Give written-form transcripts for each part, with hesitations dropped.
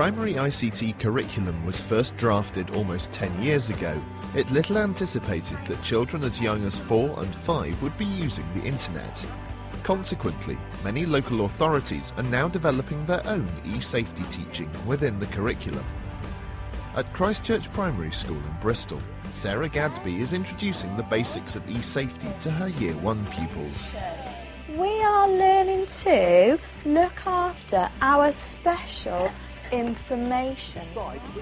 primary ICT curriculum was first drafted almost 10 years ago, it little anticipated that children as young as 4 and 5 would be using the internet. Consequently, many local authorities are now developing their own e-safety teaching within the curriculum. At Christchurch Primary School in Bristol, Sarah Gadsby is introducing the basics of e-safety to her Year 1 pupils. We are learning to look after our special information.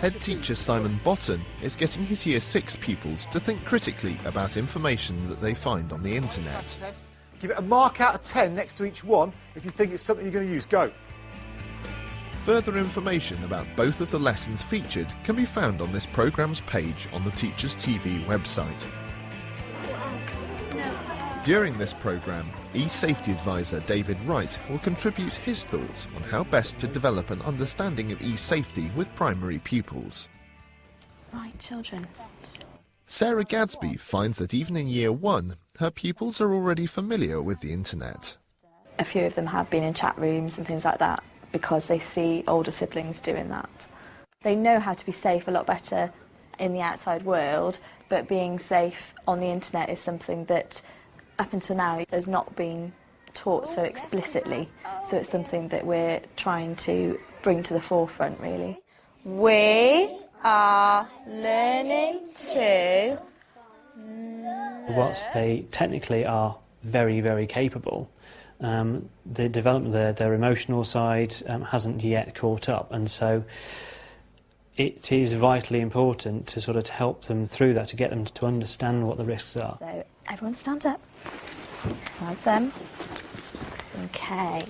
Head teacher Simon Botton is getting his Year 6 pupils to think critically about information that they find on the internet. Give it a mark out of 10 next to each one if you think it's something you're going to use. Go! Further information about both of the lessons featured can be found on this programme's page on the Teachers TV website. During this programme, e-safety advisor David Wright will contribute his thoughts on how best to develop an understanding of e-safety with primary pupils. Right, children. Sarah Gadsby finds that even in Year 1, her pupils are already familiar with the internet. A few of them have been in chat rooms and things like that because they see older siblings doing that. They know how to be safe a lot better in the outside world, but being safe on the internet is something that up until now has not been taught so explicitly, so it's something that we're trying to bring to the forefront, really. We are learning to... Whilst they technically are very, very capable, the development of their emotional side hasn't yet caught up, and so it is vitally important to sort of help them through that, to get them to understand what the risks are. So, everyone stand up. Well done. Okay.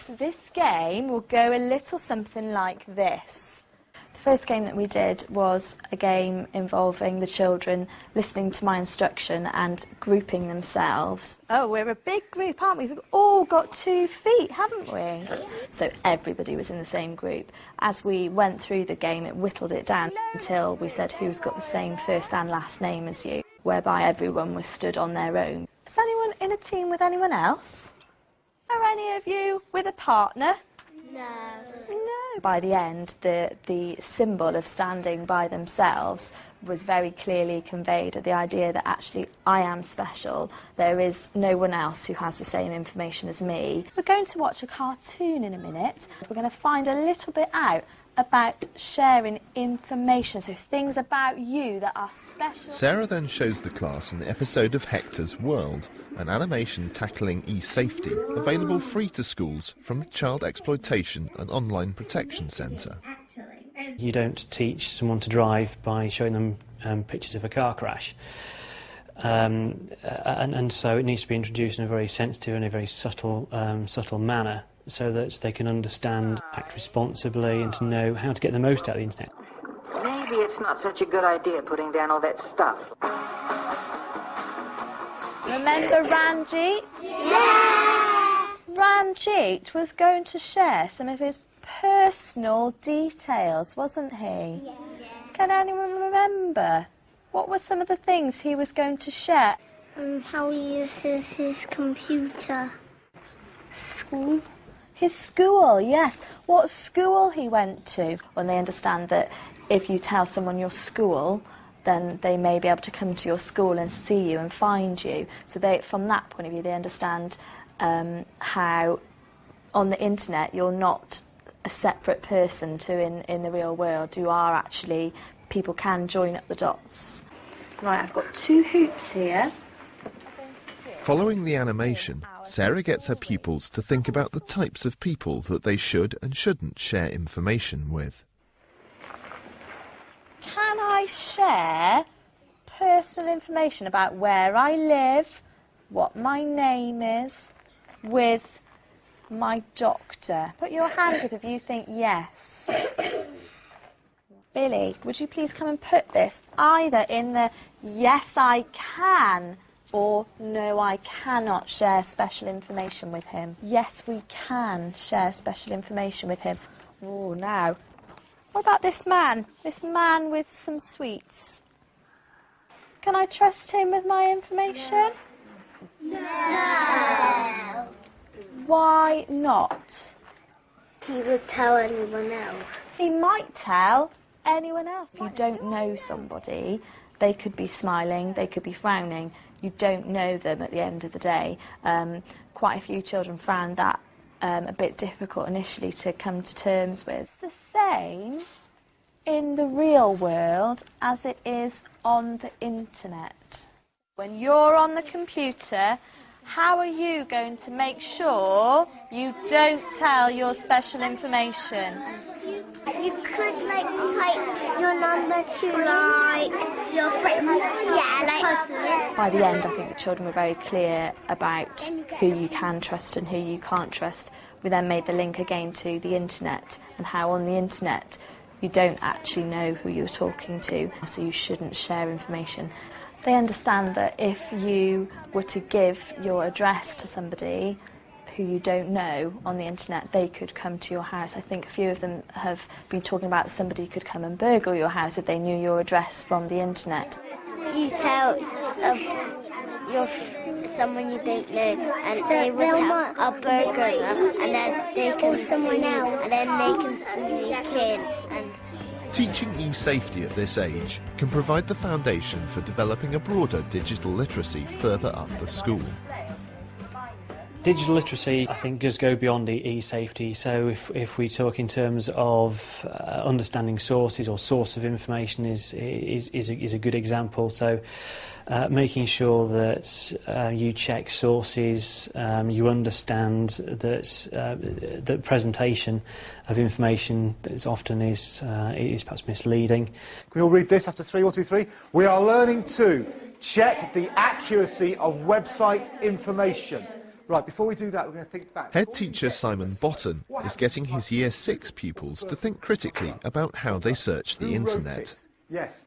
This game will go a little something like this. The first game that we did was a game involving the children listening to my instruction and grouping themselves. Oh, we're a big group, aren't we? We've all got 2 feet, haven't we? So everybody was in the same group. As we went through the game, it whittled it down until we said who's got the same first and last name as you, whereby everyone was stood on their own. Is anyone in a team with anyone else? Are any of you with a partner? No. No. By the end, the symbol of standing by themselves was very clearly conveyed, the idea that actually I am special. There is no one else who has the same information as me. We're going to watch a cartoon in a minute. We're going to find a little bit out about sharing information, so things about you that are special. Sarah then shows the class an episode of Hector's World, an animation tackling e-safety, available free to schools from the Child Exploitation and Online Protection Centre. You don't teach someone to drive by showing them pictures of a car crash. And so it needs to be introduced in a very sensitive and a very subtle manner, so that they can understand, act responsibly, and to know how to get the most out of the internet. Maybe it's not such a good idea putting down all that stuff. Remember Ranjit? Yeah! Ranjit was going to share some of his personal details, wasn't he? Yeah. Can anyone remember? What were some of the things he was going to share? How he uses his computer. School? His school, yes. What school he went to. When they understand that if you tell someone your school, then they may be able to come to your school and see you and find you. So from that point of view, they understand how on the internet you're not a separate person to in the real world. You are actually, people can join up the dots. Right, I've got 2 hoops here. Following the animation, Sarah gets her pupils to think about the types of people that they should and shouldn't share information with. Can I share personal information about where I live, what my name is, with my doctor? Put your hand up if you think yes. Billy, would you please come and put this either in the yes I can or no I cannot share special information with him. Yes, we can share special information with him. Oh, now, what about this man? This man with some sweets. Can I trust him with my information? No. Why not? He would tell anyone else. he might tell anyone else. If you don't know somebody, they could be smiling, they could be frowning. You don't know them at the end of the day. Quite a few children found that a bit difficult initially to come to terms with. It's the same in the real world as it is on the internet. When you're on the computer, how are you going to make sure you don't tell your special information? You could, like, type your number to, like, your friends. Yeah, like... By the end, I think the children were very clear about who you can trust and who you can't trust. We then made the link again to the internet and how on the internet you don't actually know who you're talking to, so you shouldn't share information. They understand that if you were to give your address to somebody who you don't know on the internet, they could come to your house. I think a few of them have been talking about that somebody could come and burgle your house if they knew your address from the internet. You tell someone you don't know, and they will tell a burglar, and then they can someone else, and then they can sneak in. And Teaching e-safety at this age can provide the foundation for developing a broader digital literacy further up the school. Digital literacy, I think, does go beyond the e-safety. So if we talk in terms of understanding sources or source of information is a good example. So making sure that you check sources, you understand that the presentation of information is often is perhaps misleading. Can we all read this after 3, 1, 2, 3? We are learning to check the accuracy of website information. Right, before we do that, we're going to think back. Head teacher Simon Botton is getting his Year 6 pupils to think critically about how they search the internet. Yes.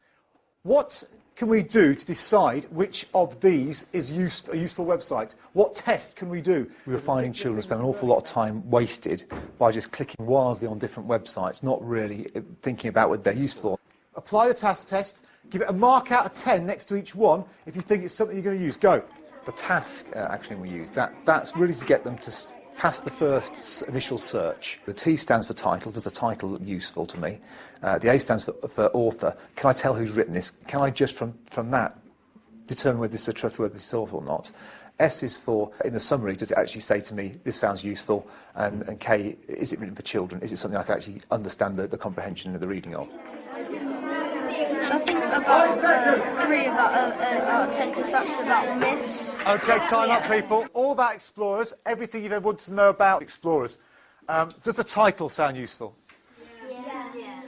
What can we do to decide which of these is a useful website? What test can we do? We were finding children spend an awful lot of time wasted by just clicking wildly on different websites, not really thinking about what they're useful. Apply the task test, give it a mark out of 10 next to each one if you think it's something you're going to use. Go. The task action we use, that's really to get them to pass the first initial search. The T stands for title. Does the title look useful to me? The A stands for author. Can I tell who's written this? Can I just from that determine whether this is a trustworthy source or not? S is for, in the summary, does it actually say to me, this sounds useful? And K, is it written for children? Is it something I can actually understand the comprehension of the reading of? I think about 3 out of 10, because that's about myths. OK, time up, people. All about explorers, everything you've ever wanted to know about explorers. Does the title sound useful?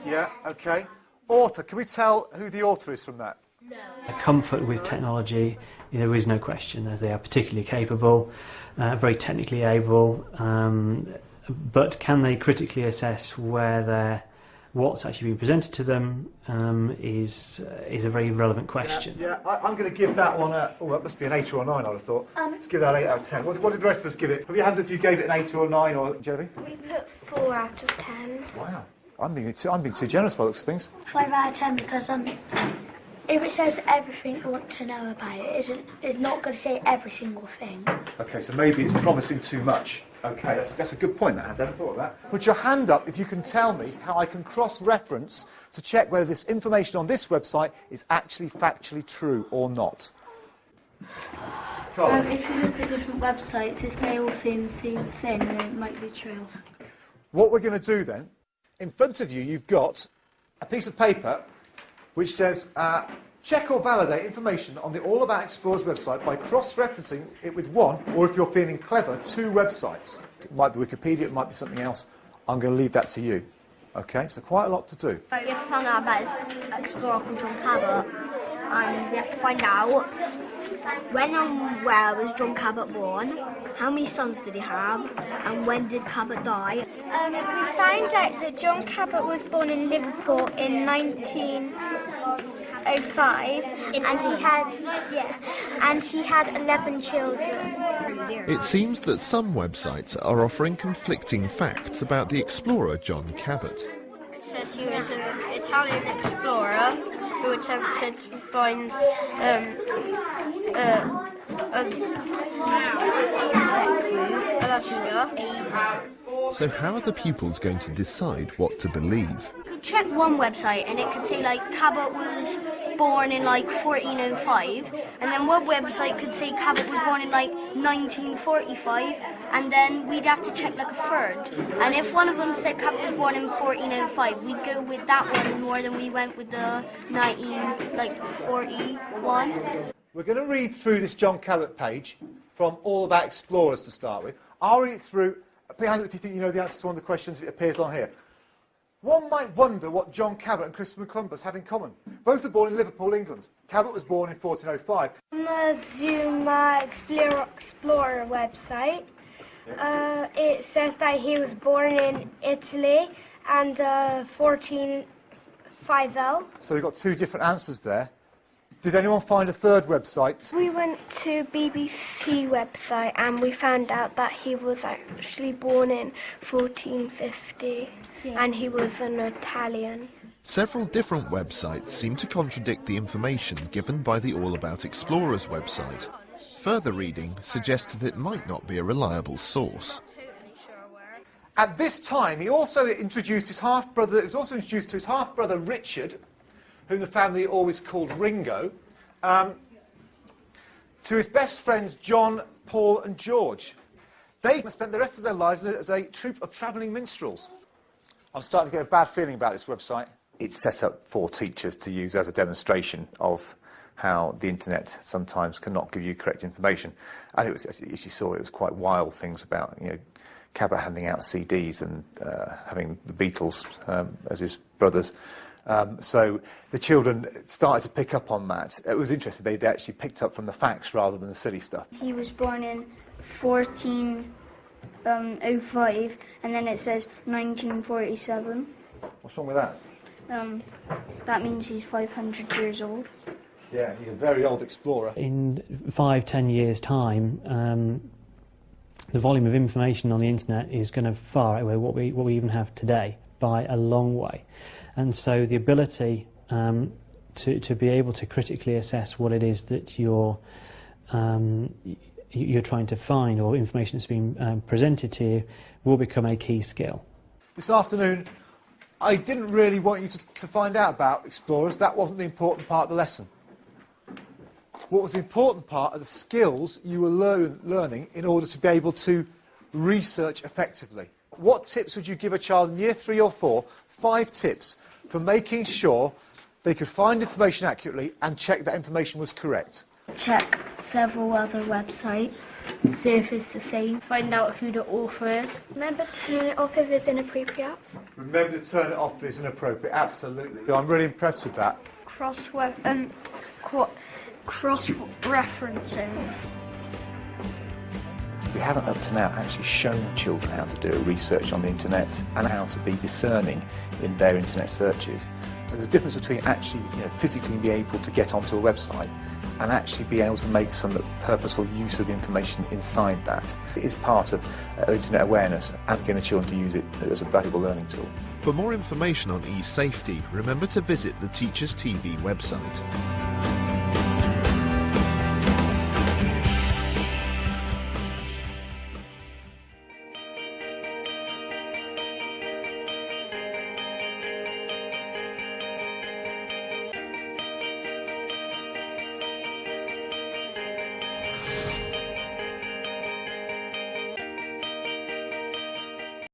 Yeah, OK. Author, can we tell who the author is from that? No. Comfort with technology, there is no question, as they are particularly capable, very technically able, but can they critically assess what's actually being presented to them is a very relevant question. Yeah, I'm going to give that one that must be an 8 or a 9, I'd have thought. Let's give that 8 out of 10. What did the rest of us give it? Have you had if you gave it an 8 or a 9, or Genevieve? we put 4 out of 10. Wow, I'm being too generous by the looks of things. 5 out of 10, because if it says everything you want to know about it, it's not going to say every single thing. OK, so maybe it's promising too much. OK, that's a good point, that. I hadn't thought of that. Put your hand up if you can tell me how I can cross-reference to check whether this information on this website is actually factually true or not. If you look at different websites, if they all say the same thing, then it might be true. What we're going to do then, in front of you, you've got a piece of paper which says, check or validate information on the All About Explorers website by cross-referencing it with one, or if you're feeling clever, 2 websites. It might be Wikipedia, it might be something else. I'm going to leave that to you. OK, so quite a lot to do. You have to find out about this explorer called John Cabot, and we have to find out when and where was John Cabot born, how many sons did he have, and when did Cabot die. We found out that John Cabot was born in Liverpool in 1905, and he had 11 children. It seems that some websites are offering conflicting facts about the explorer John Cabot. It says he was an Italian explorer who attempted to find Alaska. So how are the pupils going to decide what to believe? You check one website and it could say like Cabot was born in like 1405, and then one website could say Cabot was born in like 1945, and then we'd have to check like a third. And if one of them said Cabot was born in 1405, we'd go with that one more than we went with the 1941. We're going to read through this John Cabot page from All About Explorers to start with. I'll read it through. Put your hand up if you think you know the answer to one of the questions that appears on here. One might wonder what John Cabot and Christopher Columbus have in common. Both were born in Liverpool, England. Cabot was born in 1405. On the Zuma Explorer website, it says that he was born in Italy and 1450. So we've got two different answers there. Did anyone find a third website? We went to BBC website and we found out that he was actually born in 1450 and he was an Italian. Several different websites seem to contradict the information given by the All About Explorers website. Further reading suggests that it might not be a reliable source. At this time, he also introduced his half-brother. It was also introduced to his half-brother Richard, whom the family always called Ringo, to his best friends John, Paul and George. They spent the rest of their lives as a troupe of travelling minstrels. I'm starting to get a bad feeling about this website. It's set up for teachers to use as a demonstration of how the internet sometimes cannot give you correct information. And it was, as you saw, it was quite wild things about, you know, Cabot handing out CDs and having the Beatles as his brothers. So the children started to pick up on that. It was interesting, they actually picked up from the facts rather than the silly stuff. He was born in 1405, and then it says 1947. What's wrong with that? That means he's 500 years old. Yeah, he's a very old explorer. In 5-10 years' time, the volume of information on the internet is going to far outweigh what we even have today by a long way. And so the ability to be able to critically assess what it is that you're trying to find or information that's being presented to you will become a key skill. This afternoon, I didn't really want you to find out about explorers. That wasn't the important part of the lesson. What was the important part are the skills you were learning in order to be able to research effectively. What tips would you give a child in year 3 or 4? 5 tips for making sure they could find information accurately and check that information was correct. Check several other websites, see if it's the same, find out who the author is. Remember to turn it off if it's inappropriate. Remember to turn it off if it's inappropriate, absolutely. I'm really impressed with that. Cross-referencing. We haven't up to now actually shown children how to do research on the internet and how to be discerning in their internet searches. So there's a difference between actually, physically being able to get onto a website and actually be able to make some purposeful use of the information inside that. It is part of internet awareness and getting the children to use it as a valuable learning tool. For more information on e-safety, remember to visit the Teachers TV website.